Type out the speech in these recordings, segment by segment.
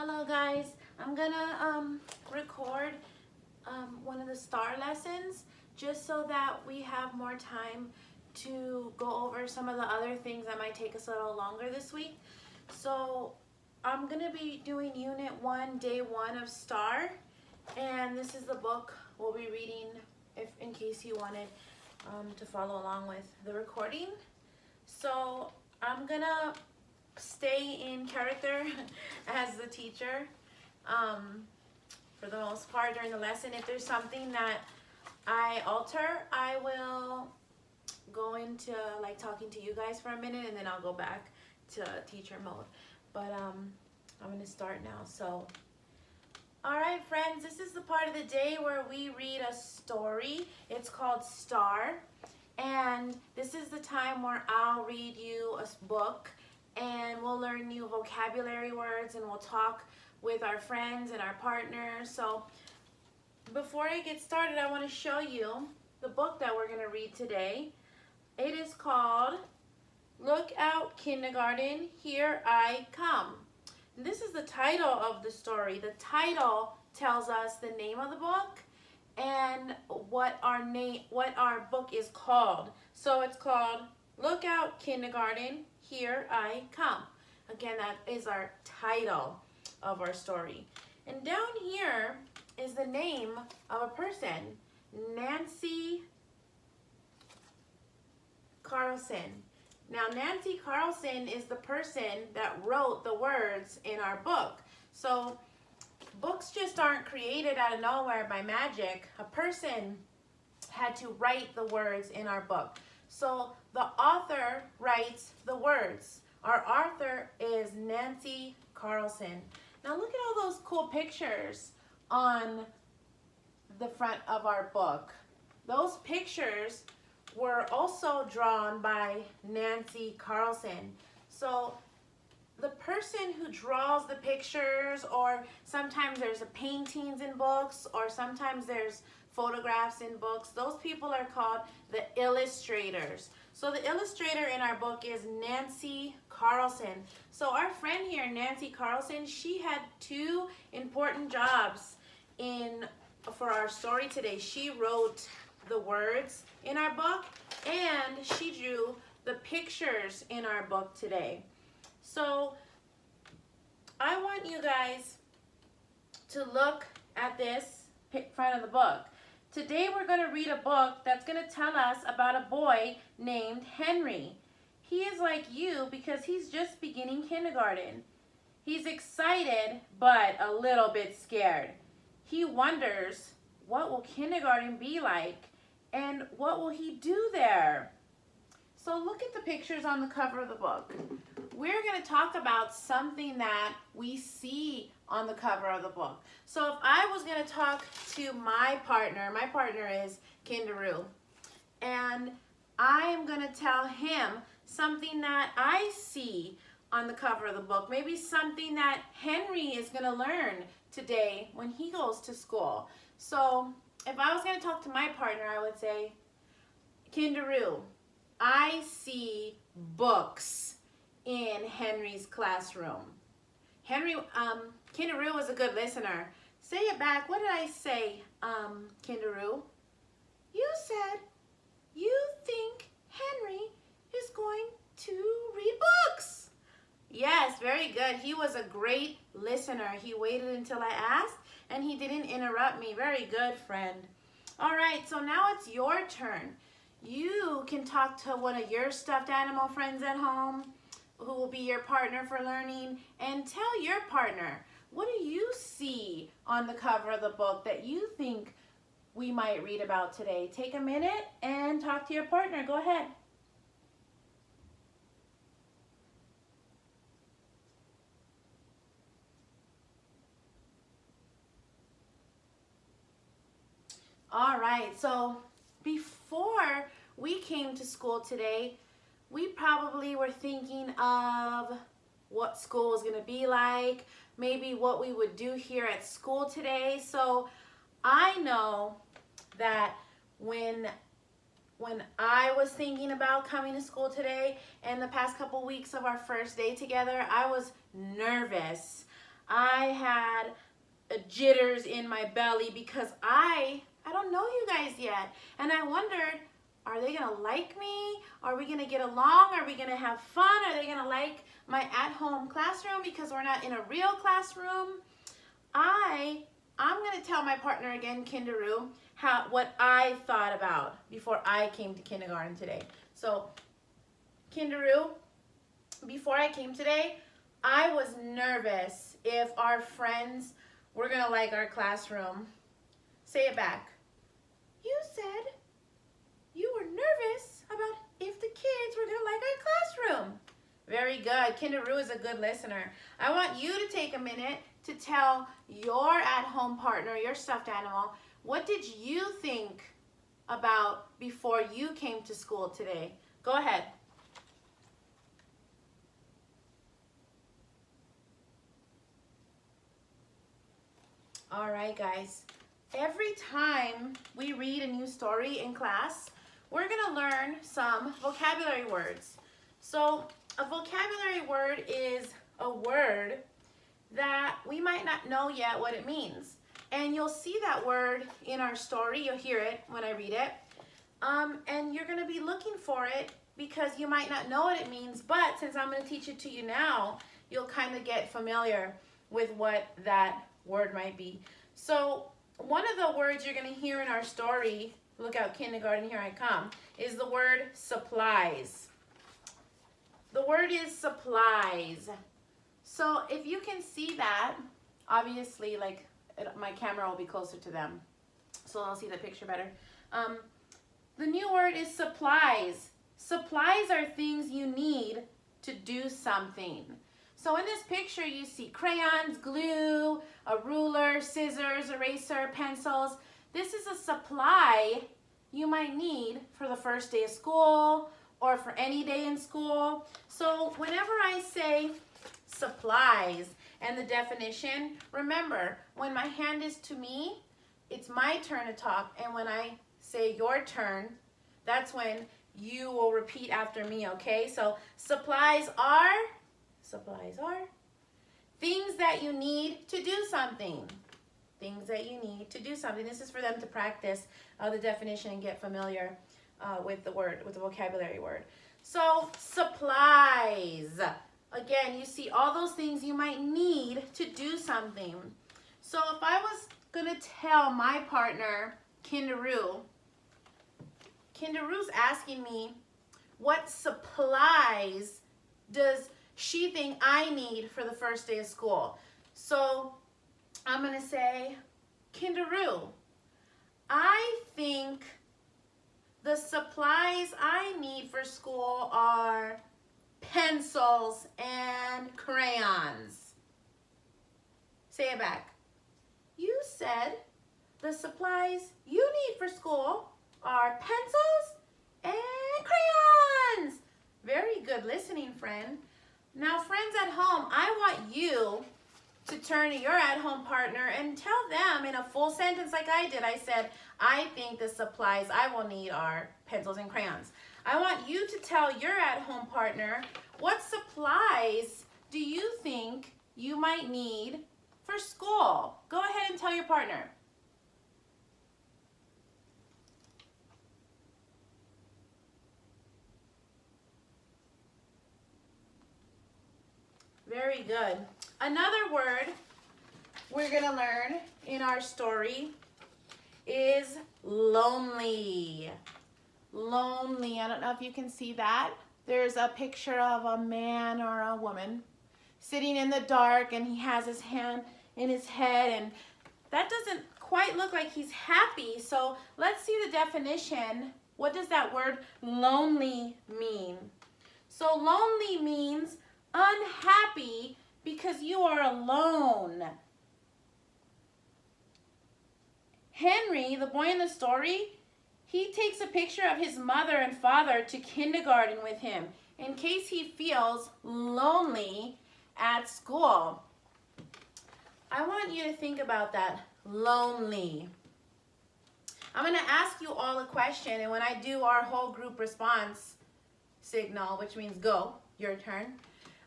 Hello guys, I'm gonna record one of the STAR lessons just so that we have more time to go over some of the other things that might take us a little longer this week. So I'm gonna be doing Unit 1, Day 1 of STAR, and this is the book we'll be reading if in case you wanted to follow along with the recording. So I'm gonna stay in character as the teacher for the most part during the lesson. If there's something that I alter, I will go into like talking to you guys for a minute and then I'll go back to teacher mode. But I'm gonna start now. So alright friends, this is the part of the day where we read a story. It's called STAR, and this is the time where I'll read you a book and we'll learn new vocabulary words and we'll talk with our friends and our partners. So before I get started, I want to show you the book that we're going to read today. It is called Look Out Kindergarten, Here I Come. And this is the title of the story. The title tells us the name of the book and what our book is called. So it's called Look Out Kindergarten, Here I Come. Again, that is our title of our story. And down here is the name of a person, Nancy Carlson. Now, Nancy Carlson is the person that wrote the words in our book. So books just aren't created out of nowhere by magic. A person had to write the words in our book. So the author writes the words. Our author is Nancy Carlson. Now look at all those cool pictures on the front of our book. Those pictures were also drawn by Nancy Carlson. So the person who draws the pictures, or sometimes there's paintings in books, or sometimes there's photographs in books, those people are called the illustrators. So the illustrator in our book is Nancy Carlson. So our friend here, Nancy Carlson, she had two important jobs for our story today. She wrote the words in our book and she drew the pictures in our book today. So I want you guys to look at this front of the book. Today we're going to read a book that's going to tell us about a boy named Henry. He is like you because he's just beginning kindergarten. He's excited but a little bit scared. He wonders, what will kindergarten be like and what will he do there? So look at the pictures on the cover of the book. We're going to talk about something that we see on the cover of the book. So if I was going to talk to my partner is Kindaroo, and I am going to tell him something that I see on the cover of the book, maybe something that Henry is going to learn today when he goes to school. So if I was going to talk to my partner, I would say, Kindaroo, I see books in Henry's classroom. Kindaroo was a good listener. Say it back. What did I say, Kindaroo? You said you think Henry is going to read books. Yes, very good. He was a great listener. He waited until I asked and he didn't interrupt me. Very good, friend. All right, so now it's your turn. You can talk to one of your stuffed animal friends at home who will be your partner for learning, and tell your partner, what do you see on the cover of the book that you think we might read about today? Take a minute and talk to your partner. Go ahead. All right, so before we came to school today, we probably were thinking of what school was going to be like, maybe what we would do here at school today. So I know that when I was thinking about coming to school today and the past couple weeks of our first day together, I was nervous. I had jitters in my belly because I don't know you guys yet. And I wondered, are they going to like me? Are we going to get along? Are we going to have fun? Are they going to like my at-home classroom because we're not in a real classroom? I'm going to tell my partner again, Kinderoo, what I thought about before I came to kindergarten today. So, Kinderoo, before I came today, I was nervous if our friends were going to like our classroom. Say it back. You said you were nervous about if the kids were going to like our classroom. Very good. Kinderoo is a good listener. I want you to take a minute to tell your at-home partner, your stuffed animal, what did you think about before you came to school today? Go ahead. All right, guys. Every time we read a new story in class, we're going to learn some vocabulary words. So a vocabulary word is a word that we might not know yet what it means. And you'll see that word in our story. You'll hear it when I read it. And you're going to be looking for it because you might not know what it means. But since I'm going to teach it to you now, you'll kind of get familiar with what that word might be. So one of the words you're going to hear in our story, look out kindergarten, here I come, is the word supplies. The word is supplies. So if you can see that, obviously, like my camera will be closer to them, so I'll see the picture better. The new word is supplies. Supplies are things you need to do something. So in this picture, you see crayons, glue, a ruler, scissors, eraser, pencils. This is a supply you might need for the first day of school or for any day in school. So whenever I say supplies and the definition, remember, when my hand is to me, it's my turn to talk. And when I say your turn, that's when you will repeat after me, okay? So supplies are things that you need to do something. Things that you need to do something. This is for them to practice the definition and get familiar with the word, with the vocabulary word. So supplies. Again, you see all those things you might need to do something. So if I was going to tell my partner, Kinderoo's asking me, what supplies does she think I need for the first day of school? So I'm going to say, Kinderoo, I think the supplies I need for school are pencils and crayons. Say it back. You said the supplies you need for school are pencils and crayons. Very good listening, friend. Now, friends at home, I want you to turn to your at-home partner and tell them in a full sentence like I did. I said, I think the supplies I will need are pencils and crayons. I want you to tell your at-home partner, what supplies do you think you might need for school? Go ahead and tell your partner. Very good. Another word we're going to learn in our story is lonely. Lonely. I don't know if you can see that. There's a picture of a man or a woman sitting in the dark, and he has his hand in his head, and that doesn't quite look like he's happy. So let's see the definition. What does that word lonely mean? So lonely means unhappy because you are alone. Henry, the boy in the story, he takes a picture of his mother and father to kindergarten with him in case he feels lonely at school. I want you to think about that, lonely. I'm going to ask you all a question, and when I do our whole group response signal, which means go, your turn,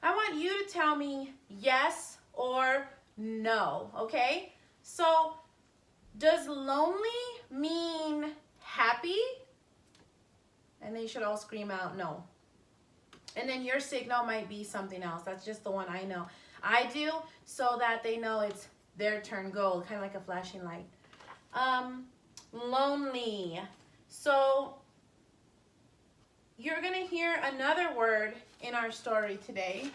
I want you to tell me yes or no, okay? So does lonely mean happy? And they should all scream out no. And then your signal might be something else. That's just the one I know. I do so that they know it's their turn, go, kind of like a flashing light. Lonely. So you're going to hear another word in our story today.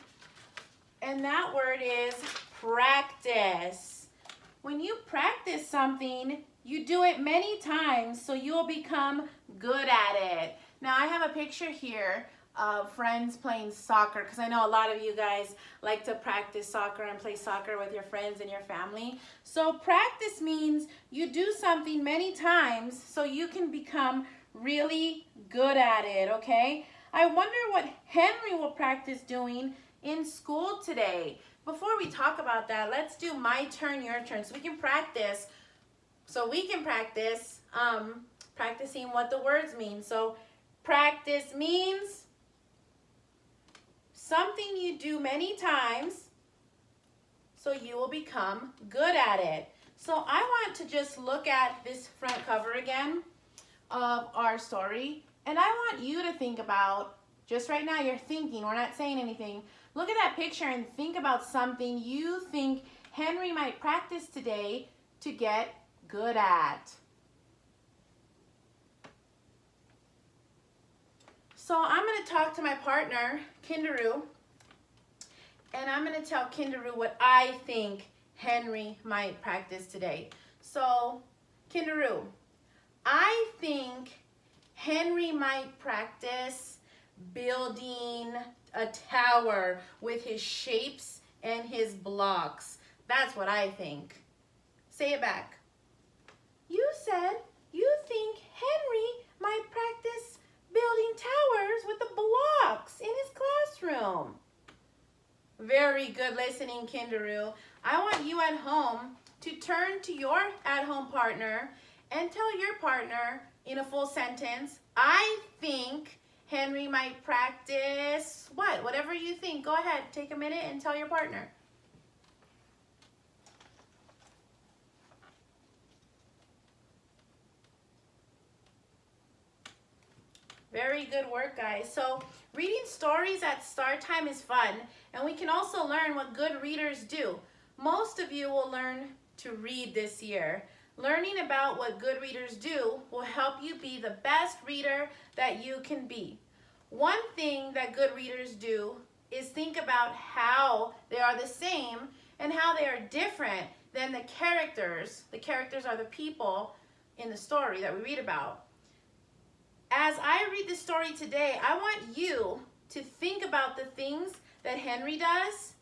And that word is practice. When you practice something, you do it many times so you'll become good at it. Now I have a picture here of friends playing soccer, because I know a lot of you guys like to practice soccer and play soccer with your friends and your family. So practice means you do something many times so you can become really good at it, okay? I wonder what Henry will practice doing in school today. Before we talk about that, let's do my turn, your turn, so we can practice. Practicing what the words mean. So practice means something you do many times so you will become good at it. So I want to just look at this front cover again of our story, and I want you to think about, just right now you're thinking, we're not saying anything. Look at that picture and think about something you think Henry might practice today to get good at. So I'm going to talk to my partner, Kindaroo, and I'm going to tell Kindaroo what I think Henry might practice today. So, Kindaroo, I think Henry might practice building a tower with his shapes and his blocks. That's what I think. Say it back. You said you think Henry might practice building towers with the blocks in his classroom. Very good listening, Kindaroo. I want you at home to turn to your at-home partner and tell your partner in a full sentence, I think Henry might practice what? Whatever you think. Go ahead, take a minute and tell your partner. Very good work, guys. So reading stories at Star Time is fun, and we can also learn what good readers do. Most of you will learn to read this year. Learning about what good readers do will help you be the best reader that you can be. One thing that good readers do is think about how they are the same and how they are different than the characters. The characters are the people in the story that we read about. As I read the story today, I want you to think about the things that Henry does,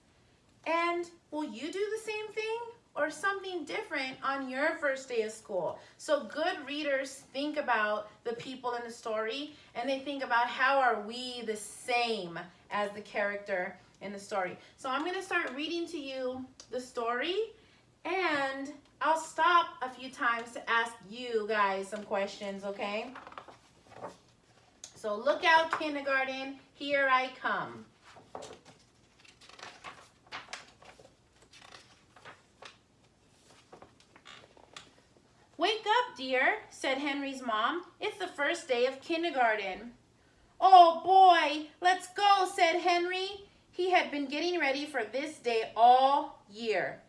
and will you do the same thing or something different on your first day of school? So good readers think about the people in the story, and they think about how are we the same as the character in the story. So I'm going to start reading to you the story, and I'll stop a few times to ask you guys some questions, okay? So look out, kindergarten, here I come. Wake up, dear, said Henry's mom. It's the first day of kindergarten. Oh boy, let's go, said Henry. He had been getting ready for this day all year.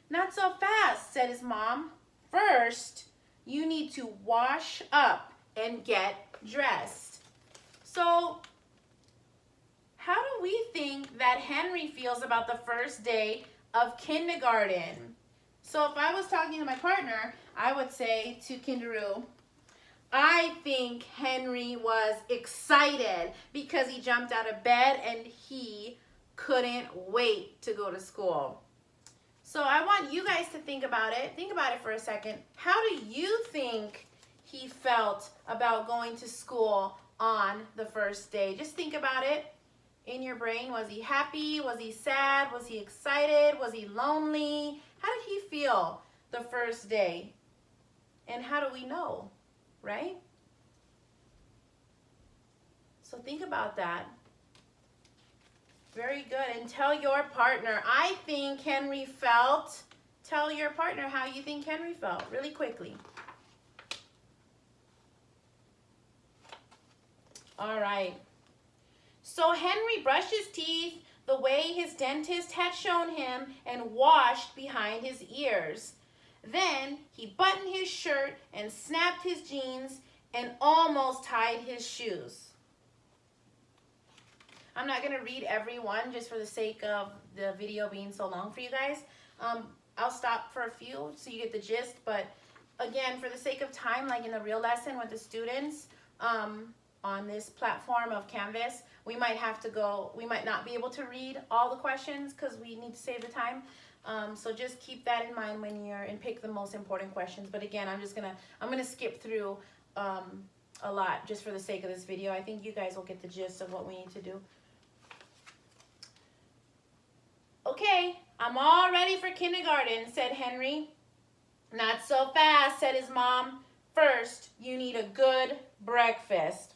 Not so fast, said his mom. First, you need to wash up and get dressed. So, how do we think that Henry feels about the first day of kindergarten? So if I was talking to my partner, I would say to Kindaroo, I think Henry was excited because he jumped out of bed and he couldn't wait to go to school. So I want you guys to think about it. Think about it for a second. How do you think he felt about going to school on the first day? Just think about it in your brain. Was he happy? Was he sad? Was he excited? Was he lonely? How did he feel the first day? And how do we know, right? So think about that. Very good. And tell your partner, I think Henry felt tell your partner how you think Henry felt really quickly. All right. So Henry brushed his teeth the way his dentist had shown him and washed behind his ears. Then he buttoned his shirt and snapped his jeans and almost tied his shoes. I'm not going to read every one just for the sake of the video being so long for you guys. I'll stop for a few so you get the gist. But again, for the sake of time, like in the real lesson with the students on this platform of Canvas, we might not be able to read all the questions because we need to save the time. So just keep that in mind when you're and pick the most important questions. But again, I'm gonna skip through a lot just for the sake of this video. I think you guys will get the gist of what we need to do. Okay, I'm all ready for kindergarten, said Henry. Not so fast, said his mom. First, you need a good breakfast.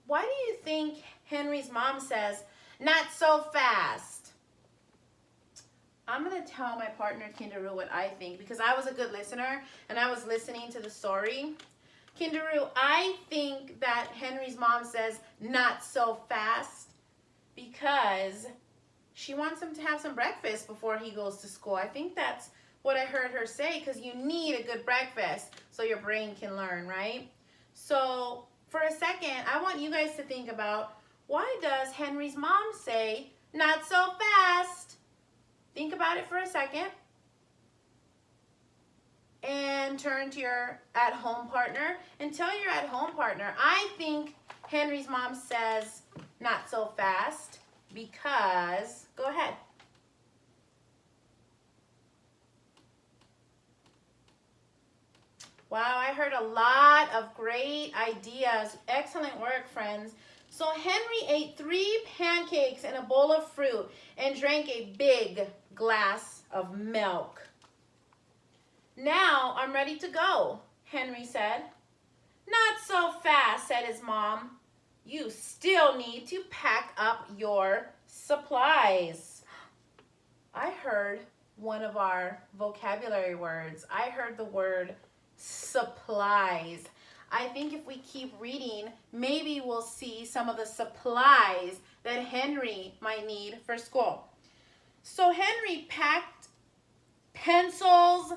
Why do you think Henry's mom says, not so fast? I'm going to tell my partner, Kinderoo, what I think because I was a good listener and I was listening to the story. Kinderoo, I think that Henry's mom says, not so fast because she wants him to have some breakfast before he goes to school. I think that's what I heard her say because you need a good breakfast so your brain can learn, right? So for a second, I want you guys to think about why does Henry's mom say, not so fast? Think about it for a second. And turn to your at-home partner and tell your at-home partner, I think Henry's mom says, not so fast because, go ahead. Wow, I heard a lot of great ideas. Excellent work, friends. So Henry ate 3 pancakes and a bowl of fruit and drank a big glass of milk. Now I'm ready to go, Henry said. Not so fast, said his mom. You still need to pack up your supplies. I heard one of our vocabulary words. I heard the word supplies. I think if we keep reading, maybe we'll see some of the supplies that Henry might need for school. So Henry packed pencils,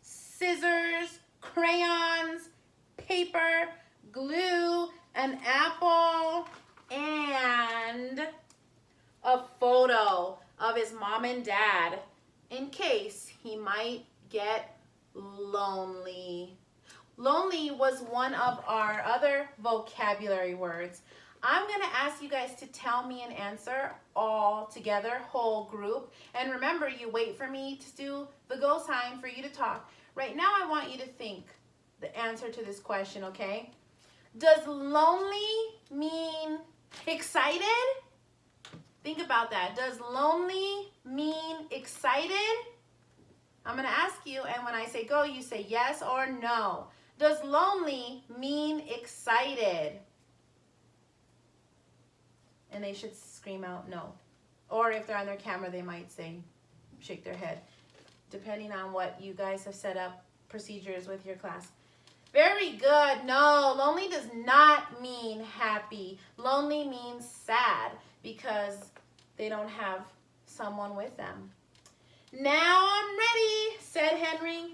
scissors, crayons, paper, glue, an apple, and a photo of his mom and dad in case he might get lonely. Lonely was one of our other vocabulary words. I'm going to ask you guys to tell me an answer all together, whole group. And remember, you wait for me to do the go sign for you to talk. Right now, I want you to think the answer to this question, okay? Does lonely mean excited? Think about that. Does lonely mean excited? I'm going to ask you, and when I say go, you say yes or no. Does lonely mean excited? And they should scream out no. Or if they're on their camera, they might say, shake their head, depending on what you guys have set up procedures with your class. Very good. No, lonely does not mean happy. Lonely means sad because they don't have someone with them. Now I'm ready, said Henry.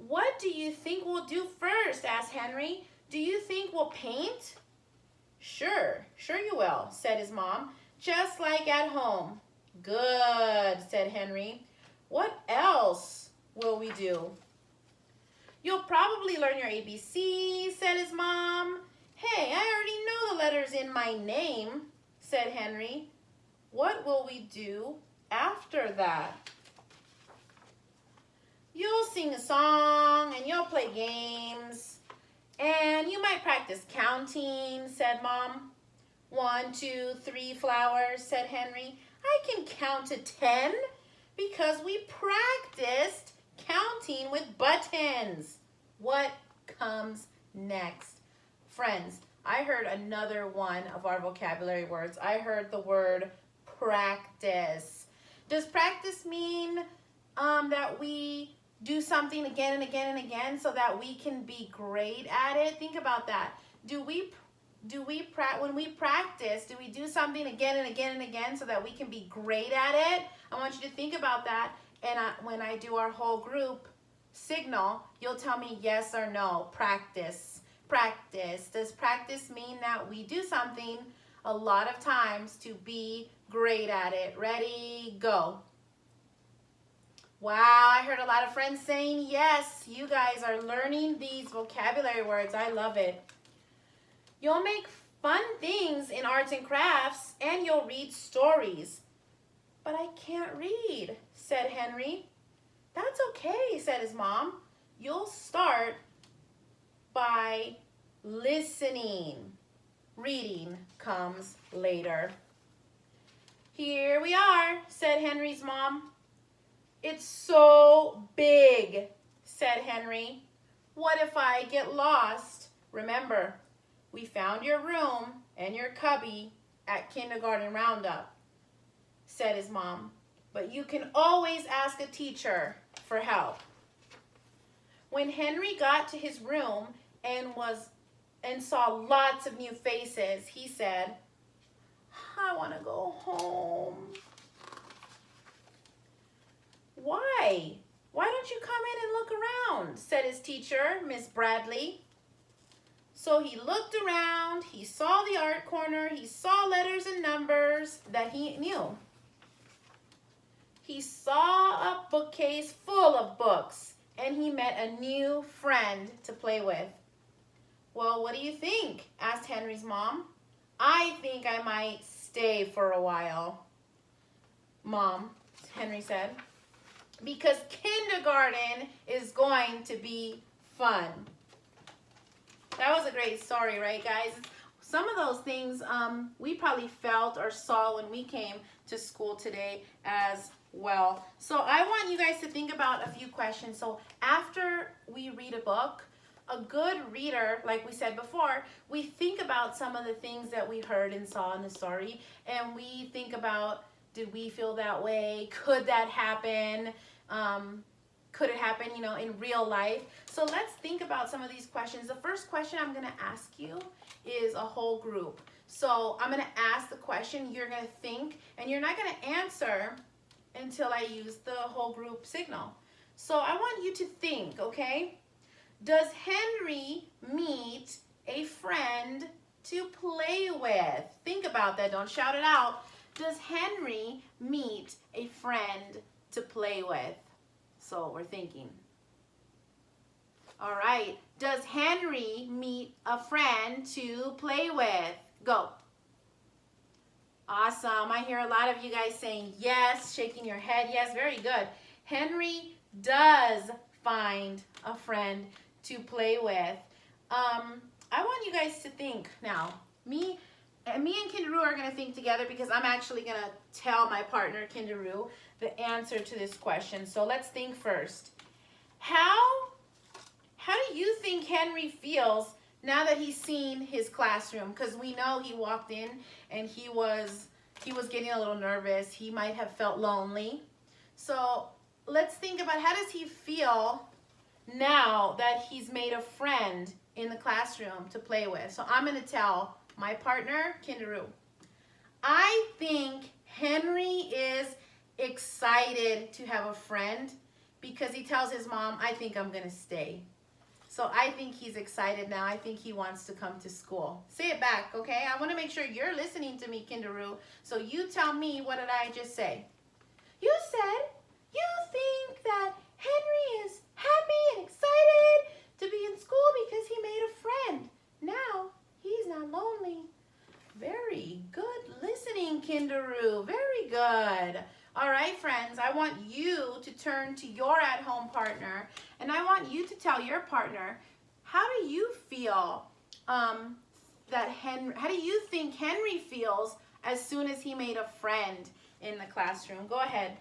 What do you think we'll do first? Asked Henry. Do you think we'll paint? Sure you will, said his mom. Just like at home. Good, said Henry. What else will we do? You'll probably learn your ABC, said his mom. Hey, I already know the letters in my name, said Henry. What will we do after that? You'll sing a song and you'll play games. And you might practice counting, said Mom. 1, 2, 3 flowers, said Henry. I can count to 10 because we practiced counting with buttons. What comes next? Friends, I heard another one of our vocabulary words. I heard the word practice. Does practice mean that we do something again and again and again so that we can be great at it? Think about that. When we practice, do we do something again and again and again so that we can be great at it? I want you to think about that. And when I do our whole group signal, you'll tell me yes or no. Practice. Practice. Does practice mean that we do something a lot of times to be great at it? Ready, go. Wow, I heard a lot of friends saying yes. You guys are learning these vocabulary words. I love it. You'll make fun things in arts and crafts, and you'll read stories. But I can't read, said Henry. That's okay, said his mom. You'll start by listening. Reading comes later. Here we are, said Henry's mom. It's so big, said Henry. What if I get lost? Remember, we found your room and your cubby at kindergarten roundup, said his mom. But you can always ask a teacher for help. When Henry got to his room and saw lots of new faces, he said, I want to go home. Why? Why don't you come in and look around? Said his teacher, Miss Bradley. So he looked around, he saw the art corner, he saw letters and numbers that he knew. He saw a bookcase full of books, and he met a new friend to play with. Well, what do you think? Asked Henry's mom. I think I might stay for a while, Mom, Henry said, because kindergarten is going to be fun. That was a great story, right, guys? Some of those things we probably felt or saw when we came to school today as well. So I want you guys to think about a few questions. So after we read a book, a good reader, like we said before, we think about some of the things that we heard and saw in the story, and we think about, did we feel that way? Could that happen? Could it happen, in real life? So let's think about some of these questions. The first question I'm going to ask you is a whole group. So I'm going to ask the question, you're going to think, and you're not going to answer until I use the whole group signal. So I want you to think, okay? Does Henry meet a friend to play with? Think about that. Don't shout it out. Does Henry meet a friend to play with? So we're thinking. All right. Does Henry meet a friend to play with? Go. Awesome. I hear a lot of you guys saying yes, shaking your head. Yes, very good. Henry does find a friend to play with. I want you guys to think now. Me and Kindaroo are going to think together because I'm actually going to tell my partner, Kindaroo, the answer to this question. So let's think first. How do you think Henry feels now that he's seen his classroom? Because we know he walked in and he was getting a little nervous. He might have felt lonely. So let's think about, how does he feel now that he's made a friend in the classroom to play with? So I'm going to tell my partner, Kindaroo. I think Henry is excited to have a friend because he tells his mom, I think I'm going to stay. So I think he's excited now. I think he wants to come to school. Say it back, okay? I want to make sure you're listening to me, Kindaroo. So you tell me, what did I just say? You said you think that Henry is happy and excited to be in school because he made a friend. Now he's not lonely. Very good listening, Kindaroo. Very good. All right, friends, I want you to turn to your at-home partner, and I want you to tell your partner, how do you feel how do you think Henry feels as soon as he made a friend in the classroom? Go ahead.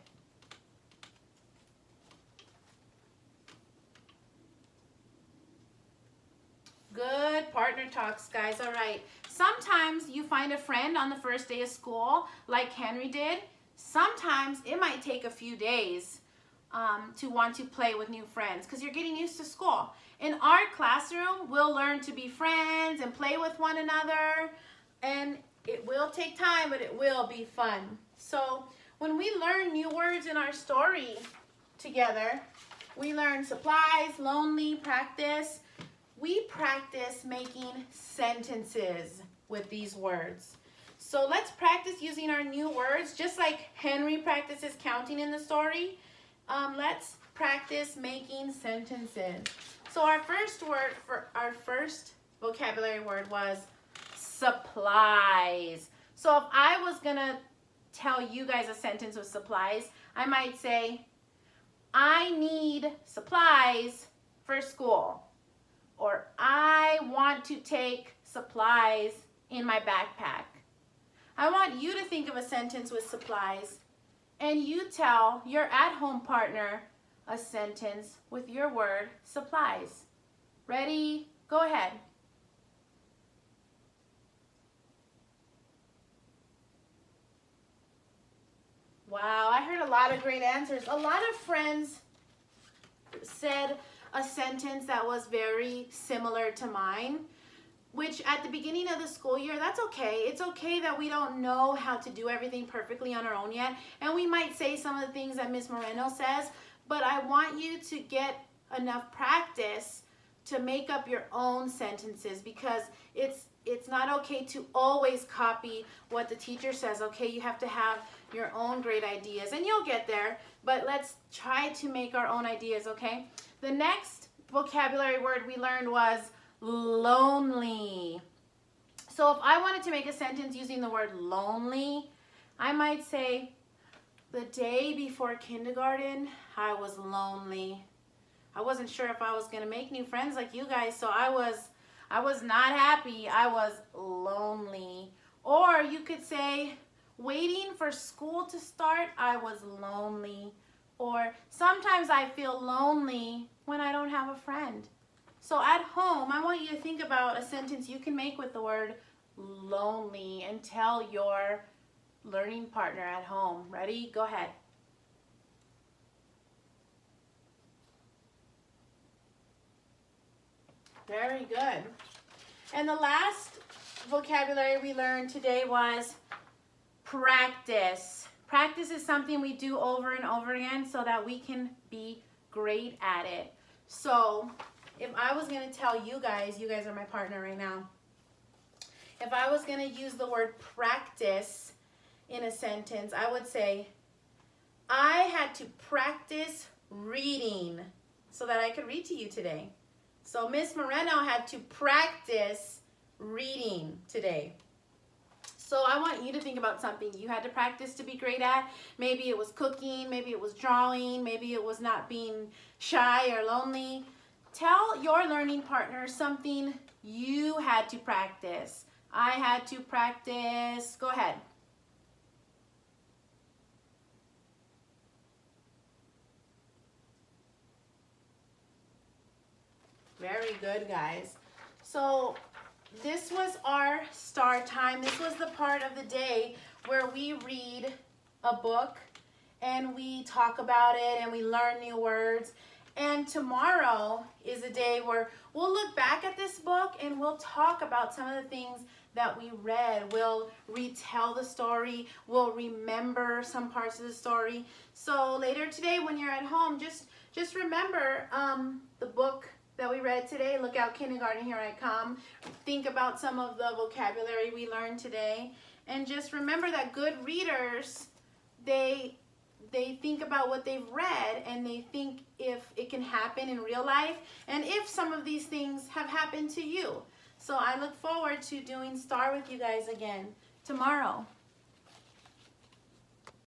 Good partner talks, guys. All right. Sometimes you find a friend on the first day of school, like Henry did. sometimes it might take a few days to want to play with new friends because you're getting used to school. In our classroom, we'll learn to be friends and play with one another, and it will take time, but it will be fun. So when we learn new words in our story together, we learn supplies, lonely, practice. We practice making sentences with these words. So let's practice using our new words, just like Henry practices counting in the story. Let's practice making sentences. So our first word for our first vocabulary word was supplies. So if I was gonna tell you guys a sentence with supplies, I might say, I need supplies for school. Or I want to take supplies in my backpack. I want you to think of a sentence with supplies, and you tell your at-home partner a sentence with your word supplies. Ready? Go ahead. Wow, I heard a lot of great answers. A lot of friends said a sentence that was very similar to mine, which at the beginning of the school year, that's okay. It's okay that we don't know how to do everything perfectly on our own yet, and we might say some of the things that Ms. Moreno says, but I want you to get enough practice to make up your own sentences, because it's not okay to always copy what the teacher says, okay? You have to have your own great ideas, and you'll get there, but let's try to make our own ideas, okay? The next vocabulary word we learned was lonely. So if I wanted to make a sentence using the word lonely, I might say, the day before kindergarten, I was lonely. I wasn't sure if I was going to make new friends like you guys, so I was not happy. I was lonely. Or you could say, waiting for school to start, I was lonely. Or sometimes I feel lonely when I don't have a friend. So at home, I want you to think about a sentence you can make with the word lonely and tell your learning partner at home. Ready? Go ahead. Very good. And the last vocabulary we learned today was practice. Practice is something we do over and over again so that we can be great at it. So if I was going to tell you guys are my partner right now, if I was going to use the word practice in a sentence, I would say, I had to practice reading so that I could read to you today. So Miss Moreno had to practice reading today. So I want you to think about something you had to practice to be great at. Maybe it was cooking, maybe it was drawing, maybe it was not being shy or lonely. Tell your learning partner something you had to practice. I had to practice. Go ahead. Very good, guys. So this was our star time. This was the part of the day where we read a book and we talk about it and we learn new words. And tomorrow is a day where we'll look back at this book and we'll talk about some of the things that we read. We'll retell the story. We'll remember some parts of the story. So later today when you're at home, just remember the book that we read today. Look out, kindergarten, here I come. Think about some of the vocabulary we learned today. And just remember that good readers, they think about what they've read and they think if it can happen in real life and if some of these things have happened to you. So I look forward to doing STAR with you guys again tomorrow.